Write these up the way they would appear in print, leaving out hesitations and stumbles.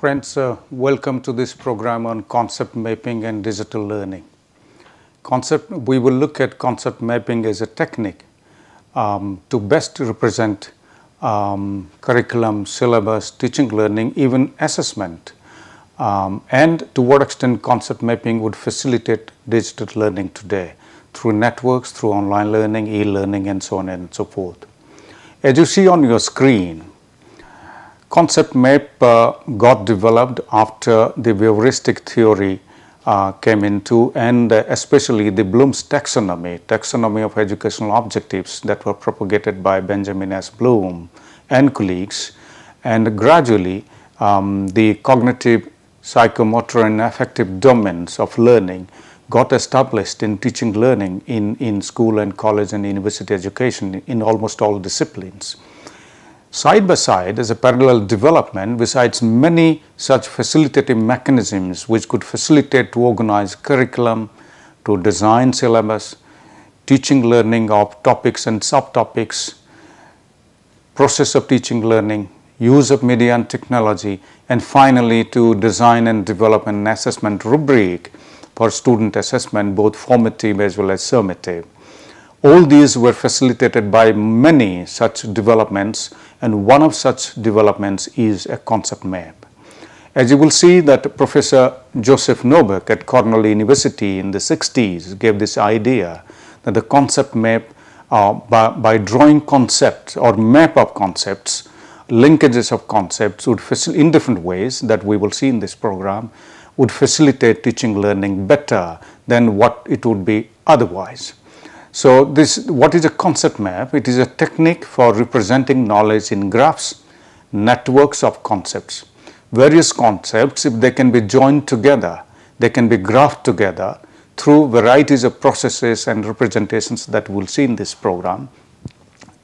Friends, welcome to this program on concept mapping and digital learning. We will look at concept mapping as a technique to best represent curriculum, syllabus, teaching, learning, even assessment, and to what extent concept mapping would facilitate digital learning today through networks, through online learning, e-learning, and so on and so forth. As you see on your screen, concept map got developed after the heuristic theory came into, and especially the Bloom's taxonomy of educational objectives that were propagated by Benjamin S. Bloom and colleagues, and gradually the cognitive, psychomotor, and affective domains of learning got established in teaching learning in school and college and university education in almost all disciplines. Side by side, as a parallel development, besides many such facilitative mechanisms which could facilitate to organize curriculum, to design syllabus, teaching learning of topics and subtopics, process of teaching learning, use of media and technology, and finally to design and develop an assessment rubric for student assessment, both formative as well as summative. All these were facilitated by many such developments, and one of such developments is a concept map. As you will see that Professor Joseph Nobeck at Cornell University in the 60s gave this idea that the concept map, by drawing concepts or map of concepts, linkages of concepts would in different ways that we will see in this program, would facilitate teaching learning better than what it would be otherwise. So what is a concept map? It is a technique for representing knowledge in graphs, networks of concepts. Various concepts, if they can be joined together, they can be graphed together through varieties of processes and representations that we'll see in this program.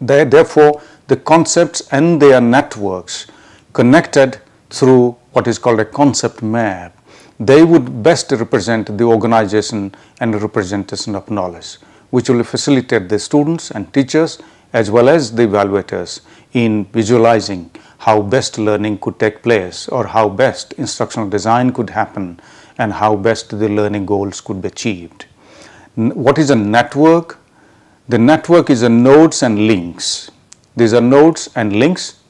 Therefore, the concepts and their networks connected through what is called a concept map, they would best represent the organization and representation of knowledge, which will facilitate the students and teachers as well as the evaluators in visualizing how best learning could take place, or how best instructional design could happen, and how best the learning goals could be achieved. What is a network? The network is a nodes and links. These are nodes and links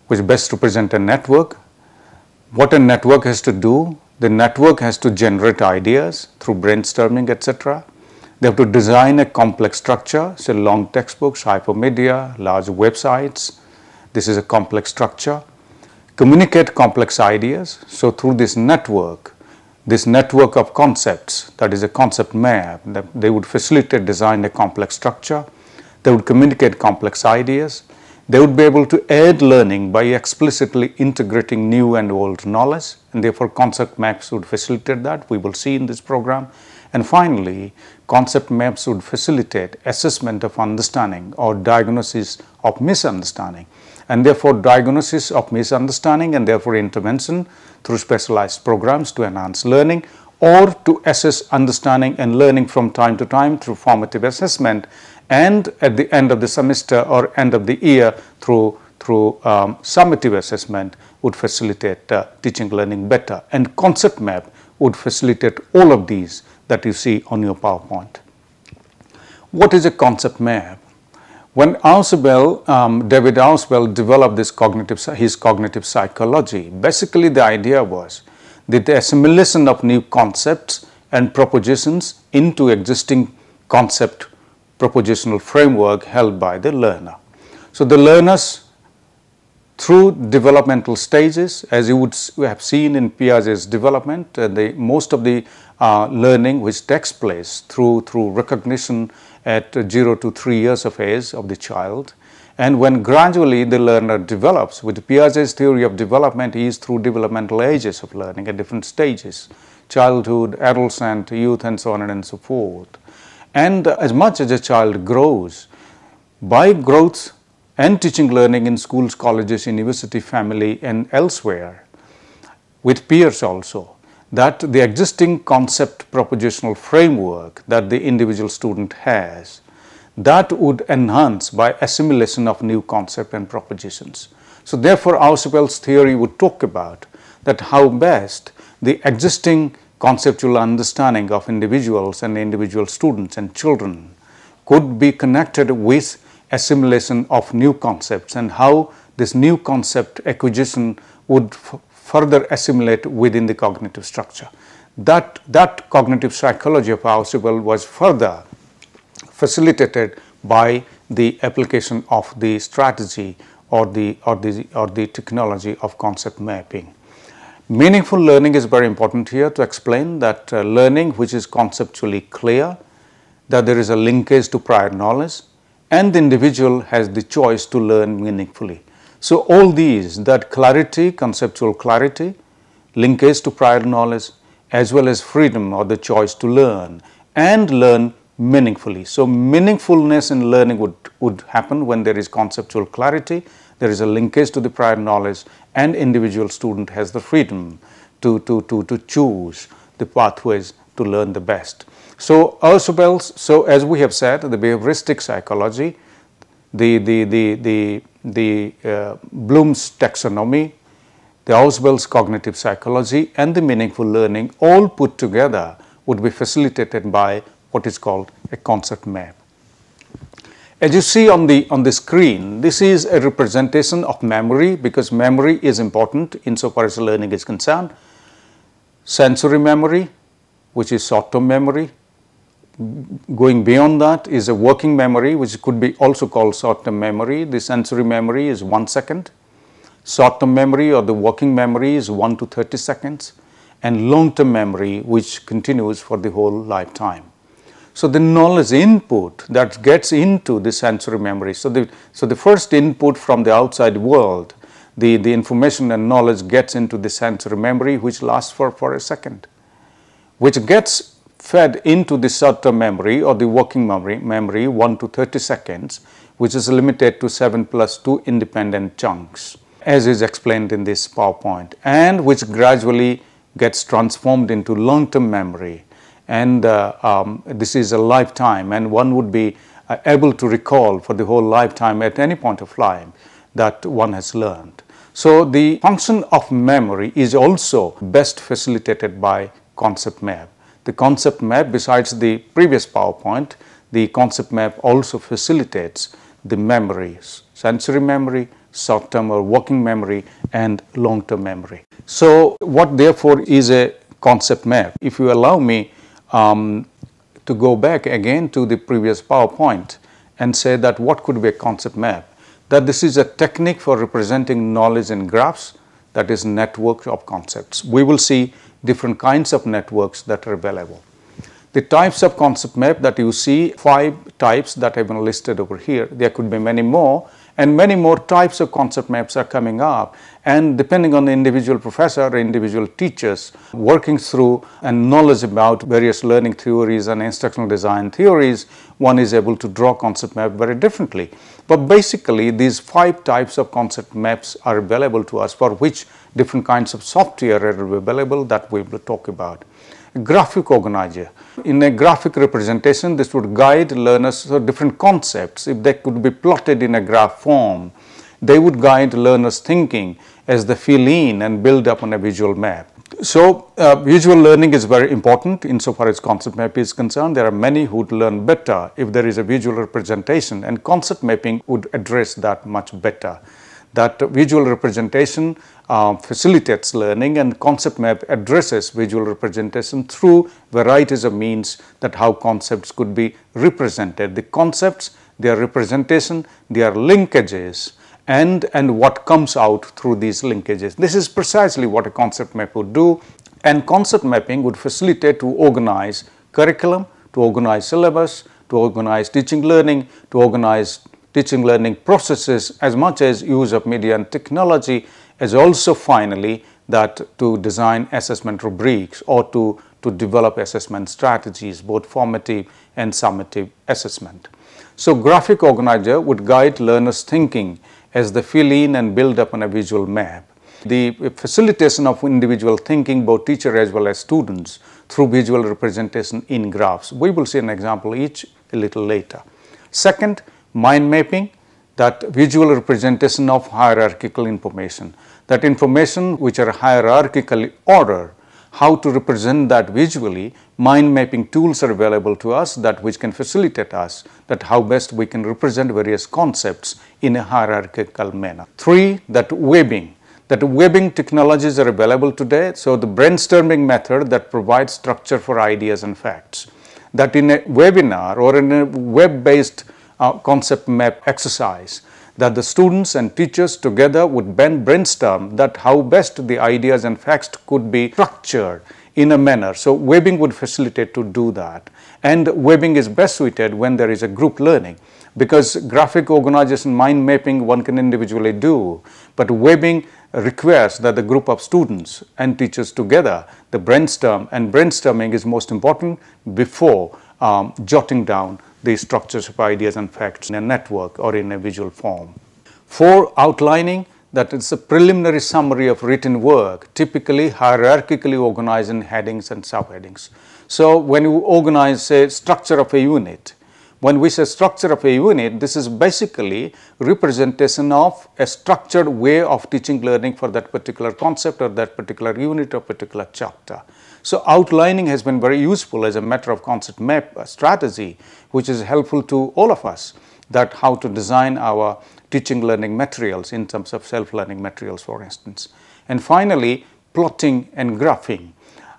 which best represent a network. What a network has to do? The network has to generate ideas through brainstorming, etc. They have to design a complex structure, say long textbooks, hypermedia, large websites. This is a complex structure. Communicate complex ideas. So through this network of concepts, that is a concept map, they would facilitate design a complex structure. They would communicate complex ideas. They would be able to aid learning by explicitly integrating new and old knowledge, and therefore concept maps would facilitate that. We will see in this program. And finally, concept maps would facilitate assessment of understanding or diagnosis of misunderstanding, and therefore diagnosis of misunderstanding and therefore intervention through specialized programs to enhance learning, or to assess understanding and learning from time to time through formative assessment, and at the end of the semester or end of the year through summative assessment would facilitate teaching learning better. And concept map would facilitate all of these that you see on your PowerPoint. What is a concept map? When David Ausubel developed his cognitive psychology, basically the idea was that the assimilation of new concepts and propositions into existing concept propositional framework held by the learner. So the learners, through developmental stages, as you would have seen in Piaget's development, most of the learning which takes place through recognition at 0 to 3 years of age of the child, and when gradually the learner develops, with Piaget's theory of development is through developmental ages of learning at different stages, childhood, adolescent, youth, and so on and so forth. And as much as a child grows, by growth and teaching learning in schools, colleges, university, family, and elsewhere, with peers also, that the existing concept propositional framework that the individual student has, that would enhance by assimilation of new concept and propositions. So therefore, Ausubel's theory would talk about that how best the existing conceptual understanding of individuals and individual students and children could be connected with assimilation of new concepts, and how this new concept acquisition would further assimilate within the cognitive structure. That cognitive psychology of Ausubel was further facilitated by the application of the strategy or the technology of concept mapping. Meaningful learning is very important here to explain that learning which is conceptually clear, that there is a linkage to prior knowledge, and the individual has the choice to learn meaningfully. So all these, that clarity, conceptual clarity, linkage to prior knowledge, as well as freedom or the choice to learn and learn meaningfully. So meaningfulness in learning would happen when there is conceptual clarity, there is a linkage to the prior knowledge, and individual student has the freedom to choose the pathways to learn the best. So Ausubel's, so as we have said, the behavioristic psychology, the Bloom's taxonomy, the Ausubel's cognitive psychology, and the meaningful learning all put together would be facilitated by what is called a concept map. As you see on the screen, this is a representation of memory, because memory is important insofar as learning is concerned. Sensory memory, which is short-term memory. Going beyond that is a working memory, which could be also called short-term memory. The sensory memory is 1 second. Short-term memory or the working memory is 1 to 30 seconds. And long-term memory, which continues for the whole lifetime. So the knowledge input that gets into the sensory memory, so the first input from the outside world, the information and knowledge gets into the sensory memory, which lasts for a second, which gets fed into the short-term memory or the working memory 1 to 30 seconds, which is limited to 7 plus 2 independent chunks, as is explained in this PowerPoint, and which gradually gets transformed into long-term memory. And this is a lifetime, and one would be able to recall for the whole lifetime at any point of life that one has learned. So the function of memory is also best facilitated by concept map. The concept map, besides the previous PowerPoint, the concept map also facilitates the memories, sensory memory, short-term or working memory, and long-term memory. So what therefore is a concept map? If you allow me to go back again to the previous PowerPoint and say that what could be a concept map, that this is a technique for representing knowledge in graphs, that is network of concepts. We will see different kinds of networks that are available. The types of concept map that you see, 5 types that have been listed over here. There could be many more, and many more types of concept maps are coming up, and depending on the individual professor or individual teachers working through and knowledge about various learning theories and instructional design theories, one is able to draw concept map very differently. But basically these 5 types of concept maps are available to us, for which different kinds of software are available that we will talk about. Graphic organizer. In a graphic representation, this would guide learners to different concepts. If they could be plotted in a graph form, they would guide learners' thinking as they fill in and build up on a visual map. So visual learning is very important insofar as concept map is concerned. There are many who would learn better if there is a visual representation, and concept mapping would address that much better. That visual representation facilitates learning, and concept map addresses visual representation through varieties of means that how concepts could be represented. The concepts, their representation, their linkages, and what comes out through these linkages. This is precisely what a concept map would do, and concept mapping would facilitate to organize curriculum, to organize syllabus, to organize teaching learning, to organize teaching learning processes, as much as use of media and technology, as also finally that to design assessment rubrics or to develop assessment strategies, both formative and summative assessment. So graphic organizer would guide learners' thinking as they fill in and build up on a visual map. The facilitation of individual thinking, both teacher as well as students, through visual representation in graphs. We will see an example each a little later. Second, mind mapping. that visual representation of hierarchical information, that information which are hierarchically ordered, how to represent that visually. Mind mapping tools are available to us that which can facilitate us that how best we can represent various concepts in a hierarchical manner. 3, that webbing technologies are available today. So the brainstorming method that provides structure for ideas and facts, that in a webinar or in a web-based concept map exercise, that the students and teachers together would brainstorm that how best the ideas and facts could be structured in a manner. So webbing would facilitate to do that, and webbing is best suited when there is a group learning, because graphic organization, mind mapping one can individually do, but webbing requires that the group of students and teachers together the brainstorm, and brainstorming is most important before jotting down the structures of ideas and facts in a network or in a visual form. 4, outlining, that is a preliminary summary of written work, typically hierarchically organized in headings and subheadings. So when you organize, say, structure of a unit, when we say structure of a unit, this is basically representation of a structured way of teaching learning for that particular concept or that particular unit or particular chapter. So outlining has been very useful as a matter of concept map strategy, which is helpful to all of us, that how to design our teaching learning materials in terms of self-learning materials, for instance. And finally, plotting and graphing.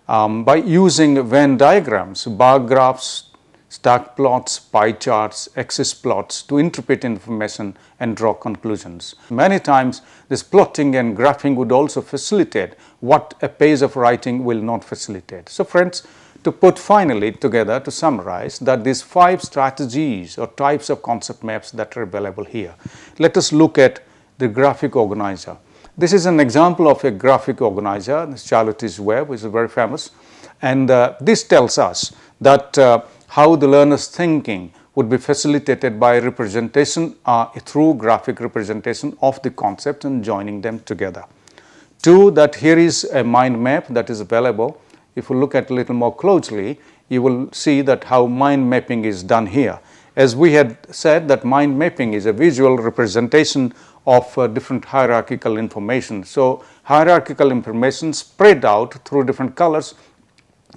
By using Venn diagrams, bar graphs, stack plots, pie charts, axis plots to interpret information and draw conclusions. Many times this plotting and graphing would also facilitate what a page of writing will not facilitate. So friends, to put finally together, to summarize, that these 5 strategies or types of concept maps that are available here. Let us look at the graphic organizer. This is an example of a graphic organizer, Charlotte's Web, which is very famous, and this tells us that how the learner's thinking would be facilitated by representation through graphic representation of the concepts and joining them together. 2, that here is a mind map that is available. If you look at a little more closely, you will see that how mind mapping is done here. As we had said, that mind mapping is a visual representation of different hierarchical information. So hierarchical information spread out through different colors.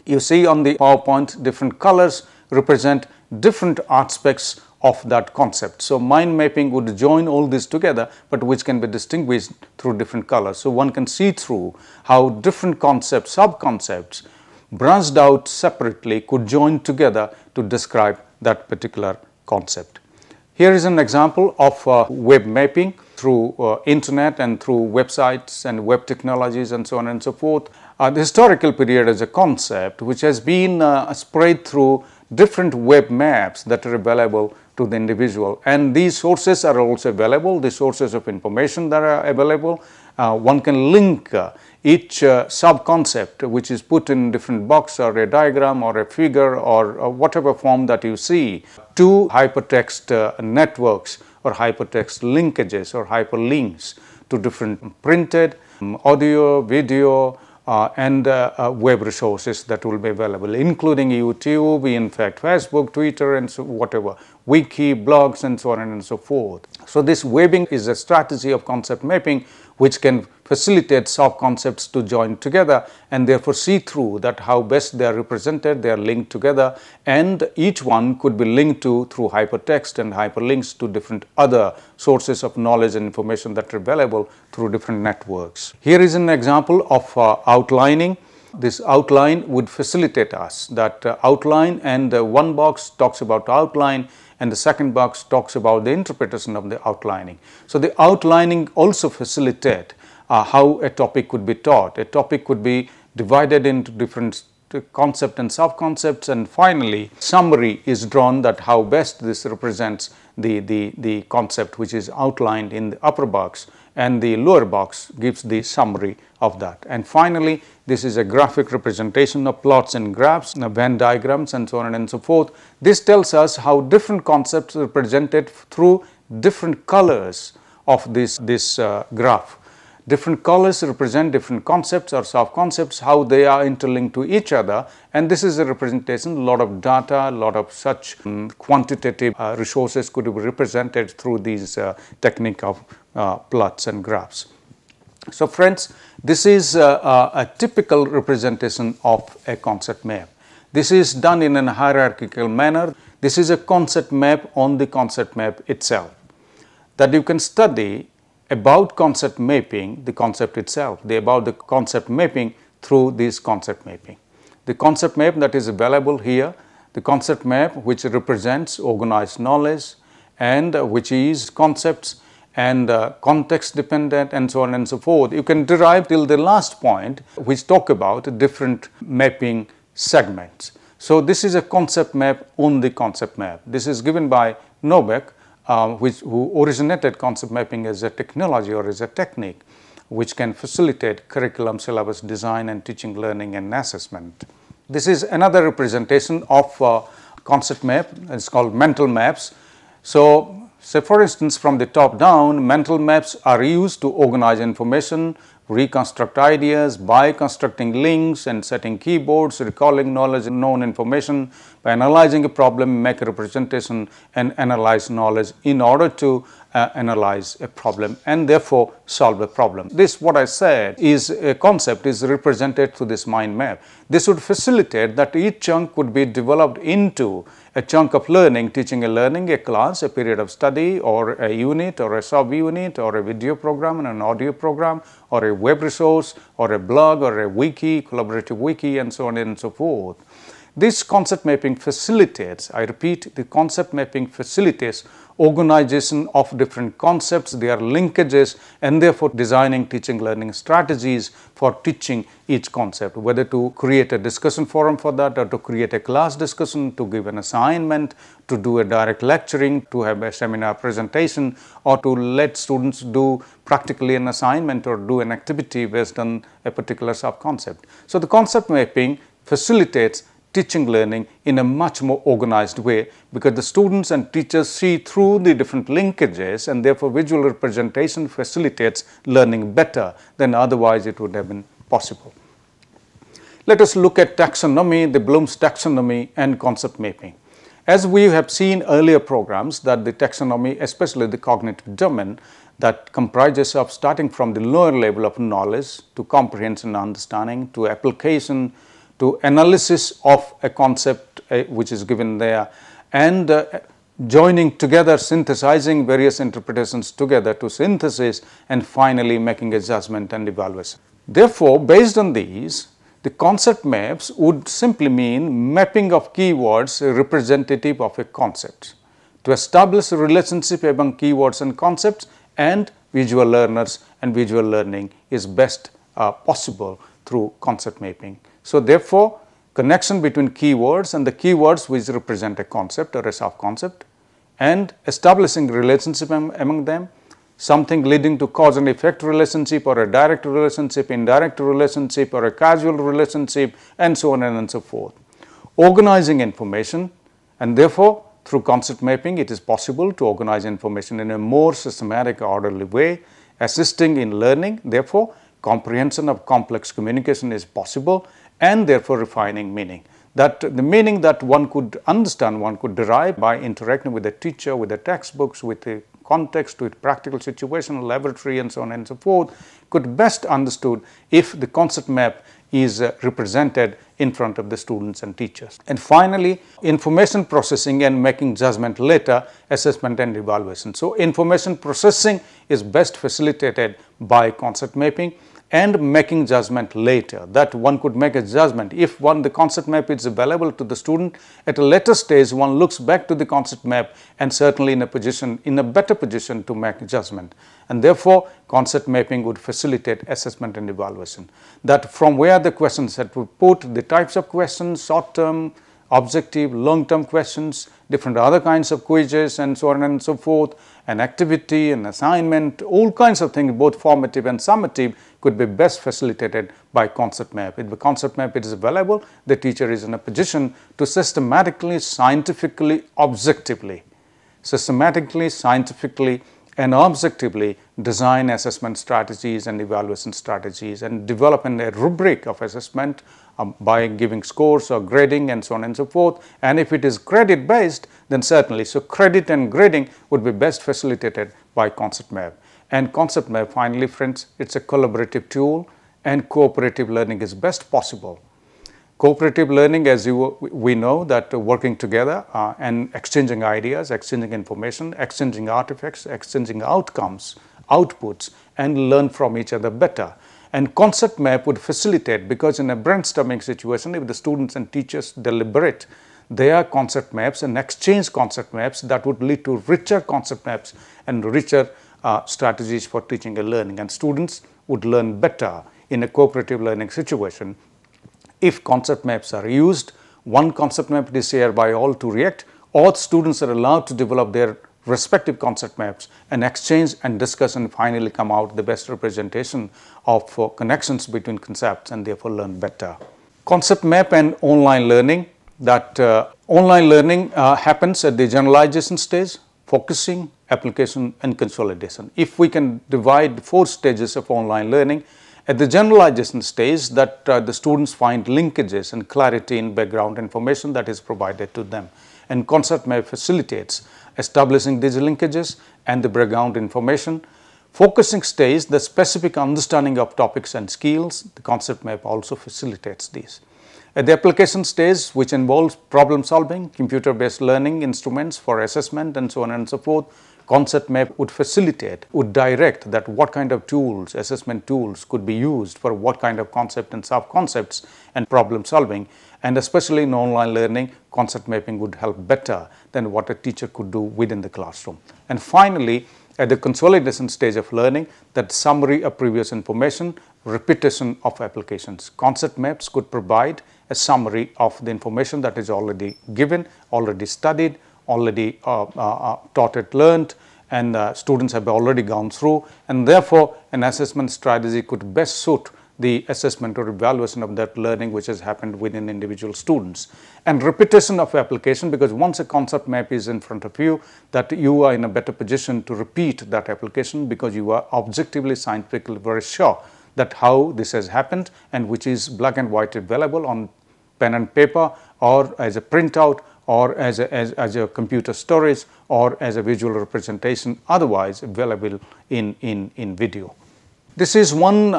You see on the PowerPoint, different colors represent different aspects of that concept. So mind mapping would join all this together, but which can be distinguished through different colors. So one can see through how different concepts, sub-concepts, branched out separately could join together to describe that particular concept. Here is an example of web mapping through internet and through websites and web technologies and so on and so forth. The historical period as a concept which has been spread through different web maps that are available to the individual, and these sources are also available, the sources of information that are available. One can link each sub-concept which is put in different box or a diagram or a figure or whatever form that you see to hypertext networks or hypertext linkages or hyperlinks to different printed, audio, video, and web resources that will be available, including YouTube, in fact Facebook, Twitter, and so whatever, wiki, blogs, and so on and so forth. So this webbing is a strategy of concept mapping which can facilitate sub-concepts to join together and therefore see through that how best they are represented, they are linked together, and each one could be linked to through hypertext and hyperlinks to different other sources of knowledge and information that are available through different networks. Here is an example of outlining. This outline would facilitate us that outline, and one box talks about outline and the second box talks about the interpretation of the outlining. So the outlining also facilitate how a topic could be taught. A topic could be divided into different concepts and sub-concepts, and finally summary is drawn that how best this represents the concept which is outlined in the upper box, and the lower box gives the summary of that. And finally, this is a graphic representation of plots and graphs, Venn diagrams, and so on and so forth. This tells us how different concepts are represented through different colors of this graph. Different colors represent different concepts or sub-concepts, how they are interlinked to each other, and this is a representation. A lot of data, a lot of such quantitative resources could be represented through these technique of plots and graphs. So friends, this is a typical representation of a concept map. This is done in a hierarchical manner. This is a concept map on the concept map itself, that you can study about concept mapping, the concept itself, about the concept mapping through this concept mapping. The concept map that is available here, the concept map which represents organized knowledge and which is concepts and context dependent and so on and so forth. You can derive till the last point which talk about different mapping segments. So this is a concept map on the concept map. This is given by Nobeck, who originated concept mapping as a technology or as a technique which can facilitate curriculum, syllabus design and teaching, learning and assessment. This is another representation of concept map. It's called mental maps. So, say for instance, from the top down, mental maps are used to organize information, reconstruct ideas by constructing links and setting keywords, recalling knowledge and known information. By analyzing a problem, make a representation and analyze knowledge in order to analyze a problem and therefore solve a problem. This, what I said, is a concept is represented through this mind map. This would facilitate that each chunk would be developed into a chunk of learning, teaching and learning, a class, a period of study, or a unit, or a sub-unit, or a video program and an audio program, or a web resource, or a blog, or a wiki, collaborative wiki, and so on and so forth. This concept mapping facilitates, I repeat, the concept mapping facilitates organization of different concepts, their linkages, and therefore designing teaching learning strategies for teaching each concept, whether to create a discussion forum for that, or to create a class discussion, to give an assignment, to do a direct lecturing, to have a seminar presentation, or to let students do practically an assignment or do an activity based on a particular sub-concept. So the concept mapping facilitates teaching learning in a much more organized way, because the students and teachers see through the different linkages, and therefore visual representation facilitates learning better than otherwise it would have been possible. Let us look at taxonomy, the Bloom's taxonomy and concept mapping. As we have seen earlier programs, that the taxonomy, especially the cognitive domain, that comprises of starting from the lower level of knowledge to comprehension and understanding to application to analysis of a concept which is given there, and joining together, synthesizing various interpretations together to synthesis, and finally making a judgment and evaluation. Therefore, based on these, the concept maps would simply mean mapping of keywords representative of a concept to establish a relationship among keywords and concepts, and visual learners and visual learning is best possible through concept mapping. So therefore, connection between keywords and the keywords which represent a concept or a sub-concept, and establishing relationship among them, something leading to cause and effect relationship, or a direct relationship, indirect relationship, or a causal relationship, and so on and so forth. Organizing information, and therefore through concept mapping it is possible to organize information in a more systematic, orderly way, assisting in learning. Therefore, comprehension of complex communication is possible, and therefore refining meaning. That the meaning that one could understand, one could derive by interacting with the teacher, with the textbooks, with the context, with practical situation, laboratory, and so on and so forth, could best understood if the concept map is represented in front of the students and teachers. And finally, information processing and making judgment later, assessment and evaluation. So information processing is best facilitated by concept mapping, and making judgment later, that one could make a judgment. If the concept map is available to the student, at a later stage one looks back to the concept map and certainly in a better position to make judgment. And therefore, concept mapping would facilitate assessment and evaluation. That from where the questions that we put, the types of questions, short-term, objective, long-term questions, different other kinds of quizzes, and so on and so forth, an activity, an assignment, all kinds of things, both formative and summative, could be best facilitated by concept map. If the concept map is available, the teacher is in a position to systematically, scientifically, objectively, and objectively design assessment strategies and evaluation strategies and develop a rubric of assessment by giving scores or grading and so on and so forth. And if it is credit based, then certainly, so credit and grading would be best facilitated by concept map. And concept map, finally friends, it's a collaborative tool, and cooperative learning is best possible. Cooperative learning, as we know, that working together and exchanging ideas, exchanging information, exchanging artifacts, exchanging outcomes, outputs, and learn from each other better. And concept map would facilitate, because in a brainstorming situation, if the students and teachers deliberate their concept maps and exchange concept maps, that would lead to richer concept maps and richer strategies for teaching and learning. And students would learn better in a cooperative learning situation. If concept maps are used, one concept map is shared by all to react, or students are allowed to develop their respective concept maps and exchange and discuss and finally come out the best representation of connections between concepts and therefore learn better. Concept map and online learning, that online learning happens at the generalization stage, focusing, application and consolidation. If we can divide 4 stages of online learning, at the generalization stage, that the students find linkages and clarity in background information that is provided to them. And concept map facilitates establishing these linkages and the background information. Focusing stage, the specific understanding of topics and skills, the concept map also facilitates these. At the application stage, which involves problem solving, computer-based learning instruments for assessment and so on and so forth, concept map would facilitate, would direct that what kind of tools, assessment tools could be used for what kind of concept and sub-concepts and problem solving. And especially in online learning, concept mapping would help better than what a teacher could do within the classroom. And finally, at the consolidation stage of learning, that summary of previous information, repetition of applications. Concept maps could provide a summary of the information that is already given, already studied, already taught and learned, and students have already gone through, and therefore an assessment strategy could best suit the assessment or evaluation of that learning which has happened within individual students. And repetition of application, because once a concept map is in front of you, that you are in a better position to repeat that application, because you are objectively, scientifically very sure that how this has happened, and which is black and white available on pen and paper, or as a printout, or as a computer storage, or as a visual representation, otherwise available in video. This is one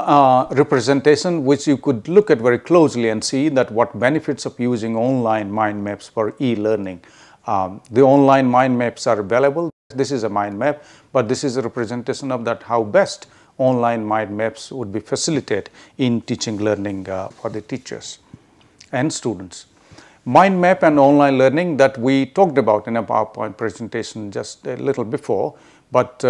representation which you could look at very closely and see that what benefits of using online mind maps for e-learning. The online mind maps are available. This is a mind map, but this is a representation of that how best online mind maps would be facilitated in teaching learning for the teachers and students. Mind map and online learning that we talked about in a PowerPoint presentation just a little before, but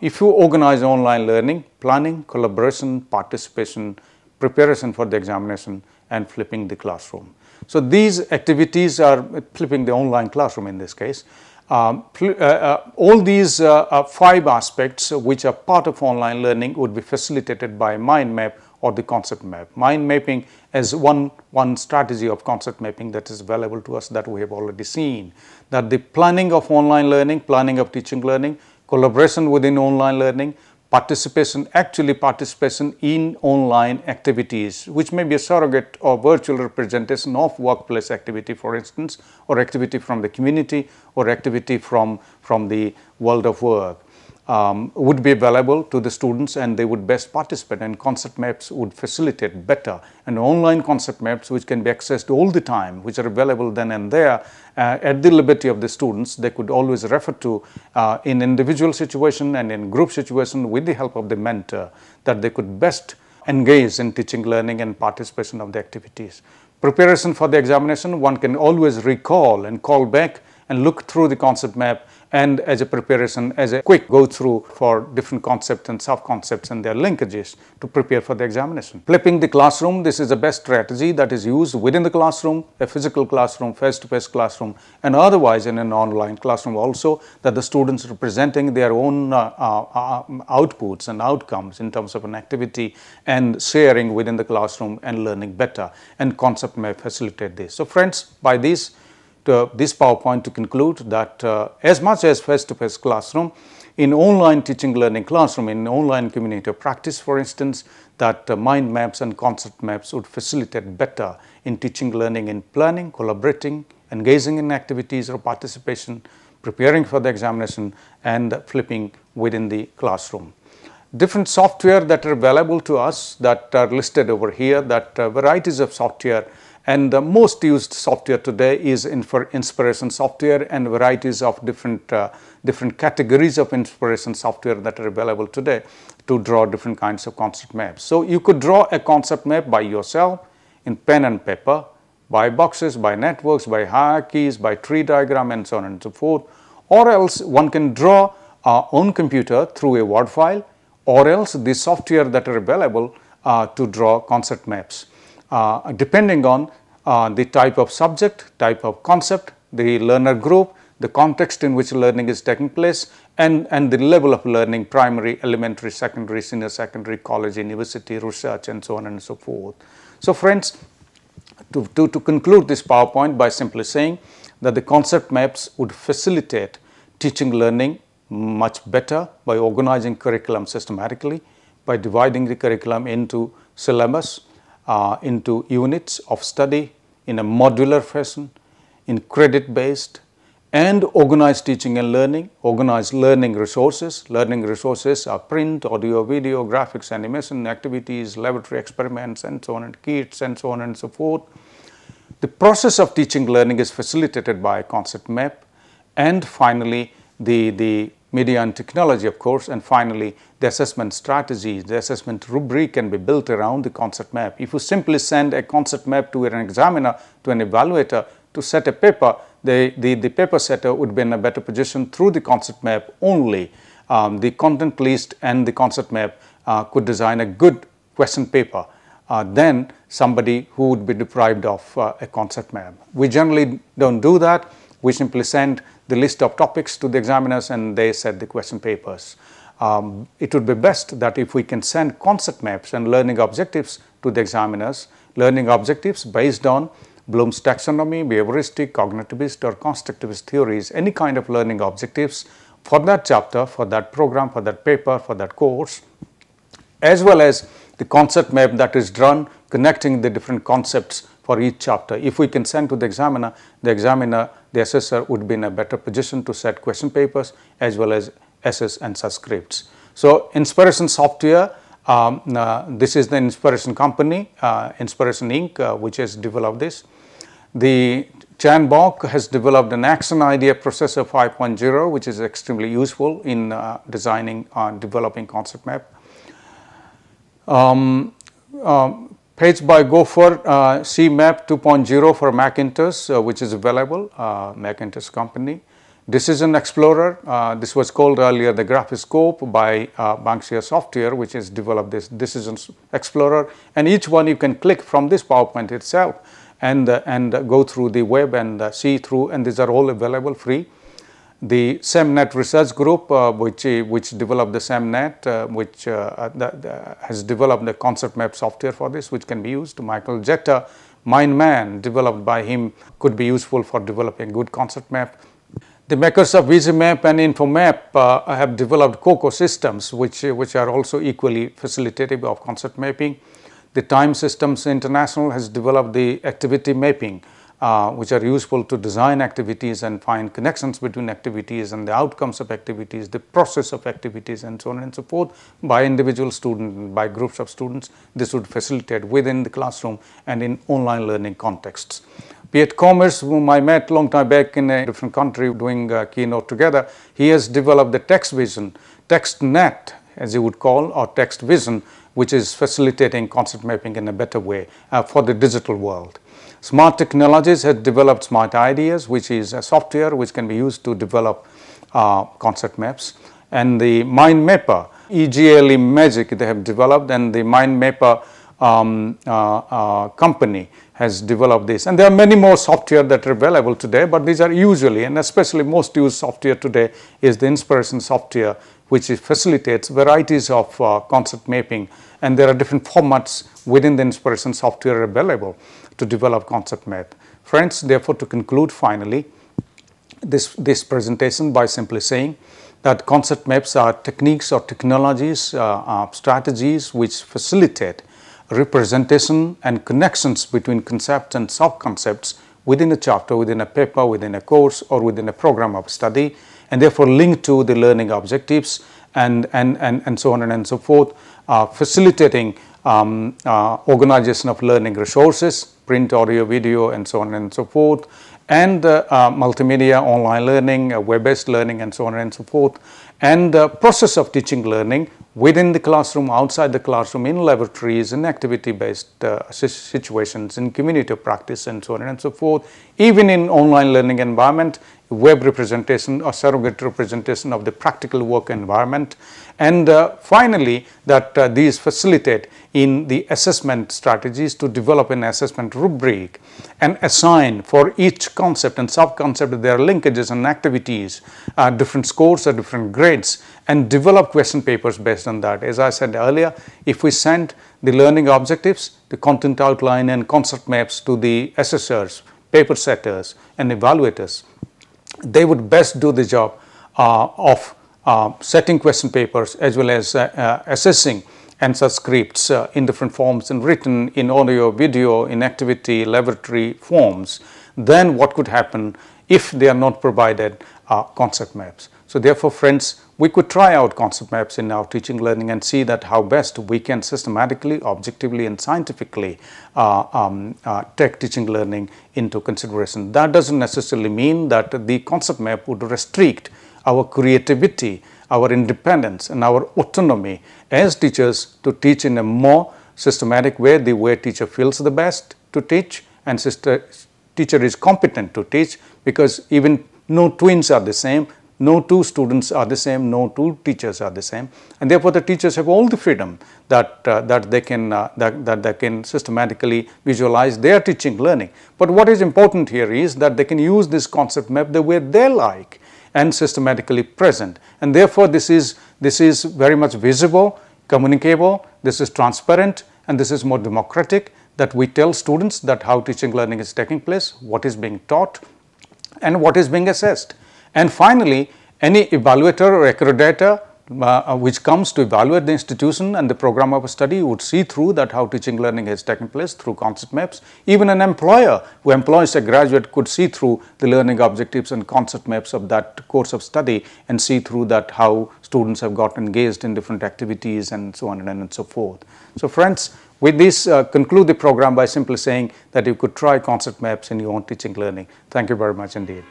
if you organize online learning, planning, collaboration, participation, preparation for the examination, and flipping the classroom. So these activities are flipping the online classroom in this case. All these 5 aspects which are part of online learning would be facilitated by mind map or the concept map. Mind mapping as one strategy of concept mapping that is available to us that we have already seen. That the planning of online learning, planning of teaching learning, collaboration within online learning, participation in online activities, which may be a surrogate or virtual representation of workplace activity, for instance, or activity from the community, or activity from the world of work. Would be available to the students, and they would best participate, and concept maps would facilitate better. And online concept maps which can be accessed all the time, which are available then and there at the liberty of the students, they could always refer to in individual situation and in group situation with the help of the mentor, that they could best engage in teaching, learning and participation of the activities. Preparation for the examination, one can always recall and call back and look through the concept map, and as a preparation, as a quick go through for different concepts and sub-concepts and their linkages to prepare for the examination. Flipping the classroom, this is the best strategy that is used within the classroom, a physical classroom, face-to-face classroom, and otherwise in an online classroom also, that the students representing their own outputs and outcomes in terms of an activity and sharing within the classroom and learning better, and concept map facilitate this. So friends, by this PowerPoint to conclude that as much as face-to-face classroom, in online teaching learning classroom, in online community of practice, for instance, that mind maps and concept maps would facilitate better in teaching learning in planning, collaborating, engaging in activities or participation, preparing for the examination, and flipping within the classroom. Different software that are available to us that are listed over here, that varieties of software, and the most used software today is inspiration software, and varieties of different categories of inspiration software that are available today to draw different kinds of concept maps. So you could draw a concept map by yourself in pen and paper, by boxes, by networks, by hierarchies, by tree diagram, and so on and so forth, or else one can draw on computer through a Word file, or else the software that are available to draw concept maps, depending on the type of subject, type of concept, the learner group, the context in which learning is taking place, and the level of learning: primary, elementary, secondary, senior secondary, college, university, research, and so on and so forth. So friends, to conclude this PowerPoint by simply saying that the concept maps would facilitate teaching learning much better by organizing curriculum systematically, by dividing the curriculum into syllabus, into units of study in a modular fashion, in credit based, and organized teaching and learning, organized learning resources. Learning resources are print, audio, video, graphics, animation, activities, laboratory experiments, and so on, and kits, and so on and so forth. The process of teaching learning is facilitated by a concept map, and finally the media and technology, of course, and finally the assessment strategies, the assessment rubric can be built around the concept map. If you simply send a concept map to an examiner, to an evaluator to set a paper, the paper setter would be in a better position through the concept map only. The content list and the concept map could design a good question paper than somebody who would be deprived of a concept map. We generally don't do that. We simply send the list of topics to the examiners and they set the question papers. It would be best that if we can send concept maps and learning objectives to the examiners, learning objectives based on Bloom's taxonomy, behavioristic, cognitivist, or constructivist theories, any kind of learning objectives for that chapter, for that program, for that paper, for that course, as well as the concept map that is drawn connecting the different concepts for each chapter. If we can send to the examiner, the assessor would be in a better position to set question papers as well as assess and such scripts. So Inspiration software, this is the Inspiration company, Inspiration Inc., which has developed this. The Chan Bok has developed an action idea processor 5.0, which is extremely useful in designing and developing concept map. Page by Gopher CMap 2.0 for Macintosh, which is available, Macintosh company. Decision Explorer, this was called earlier the Graphoscope by Banksia Software, which has developed this Decision Explorer, and each one you can click from this PowerPoint itself and go through the web and see through, and these are all available free. The SAMNet Research Group, which developed the SAMNet, which has developed the concept map software for this, which can be used. Michael Jetta, MindMan, developed by him, could be useful for developing good concept map. The makers of VisiMap and InfoMap have developed COCO systems, which are also equally facilitative of concept mapping. The Time Systems International has developed the activity mapping, which are useful to design activities and find connections between activities and the outcomes of activities, the process of activities, and so on and so forth by individual students, by groups of students. This would facilitate within the classroom and in online learning contexts. Piet Commerce, whom I met long time back in a different country doing a keynote together, he has developed the TextNet, as you would call, or Text Vision, which is facilitating concept mapping in a better way for the digital world. Smart Technologies has developed Smart Ideas, which is a software which can be used to develop concept maps. And the Mind Mapper, EGLE Magic, they have developed, and the Mind Mapper company has developed this. And there are many more software that are available today, but these are usually, and especially most used software today is the Inspiration software, which facilitates varieties of concept mapping, and there are different formats within the Inspiration software available to develop concept map. Friends, therefore, to conclude finally this presentation by simply saying that concept maps are techniques or technologies, strategies which facilitate representation and connections between concepts and sub-concepts within a chapter, within a paper, within a course, or within a program of study, and therefore linked to the learning objectives and so on and so forth, facilitating organization of learning resources, print, audio, video, and so on and so forth, and multimedia, online learning, web-based learning, and so on and so forth, and the process of teaching learning within the classroom, outside the classroom, in laboratories, in activity-based situations, in community of practice, and so on and so forth, even in online learning environment, web representation or surrogate representation of the practical work environment, and finally that these facilitate in the assessment strategies to develop an assessment rubric and assign for each concept and sub-concept their linkages and activities, different scores or different grades, and develop question papers based on that. As I said earlier, if we send the learning objectives, the content outline and concept maps to the assessors, paper setters and evaluators, they would best do the job of setting question papers as well as assessing answer scripts in different forms and written in audio, video, in activity, laboratory forms. Then what could happen if they are not provided concept maps? So therefore, friends, we could try out concept maps in our teaching learning and see that how best we can systematically, objectively and scientifically take teaching learning into consideration. That doesn't necessarily mean that the concept map would restrict our creativity, our independence and our autonomy as teachers to teach in a more systematic way, the way teacher feels the best to teach and teacher is competent to teach, because even no twins are the same, no two students are the same, no two teachers are the same, and therefore the teachers have all the freedom that they can systematically visualize their teaching learning. But what is important here is that they can use this concept map the way they like and systematically present, and therefore this is very much visible, communicable, this is transparent, and this is more democratic, that we tell students that how teaching learning is taking place, what is being taught and what is being assessed. And finally, any evaluator or accreditor which comes to evaluate the institution and the program of study would see through that how teaching learning has taken place through concept maps. Even an employer who employs a graduate could see through the learning objectives and concept maps of that course of study and see through that how students have got engaged in different activities and so on and so forth. So friends, with this conclude the program by simply saying that you could try concept maps in your own teaching learning. Thank you very much indeed.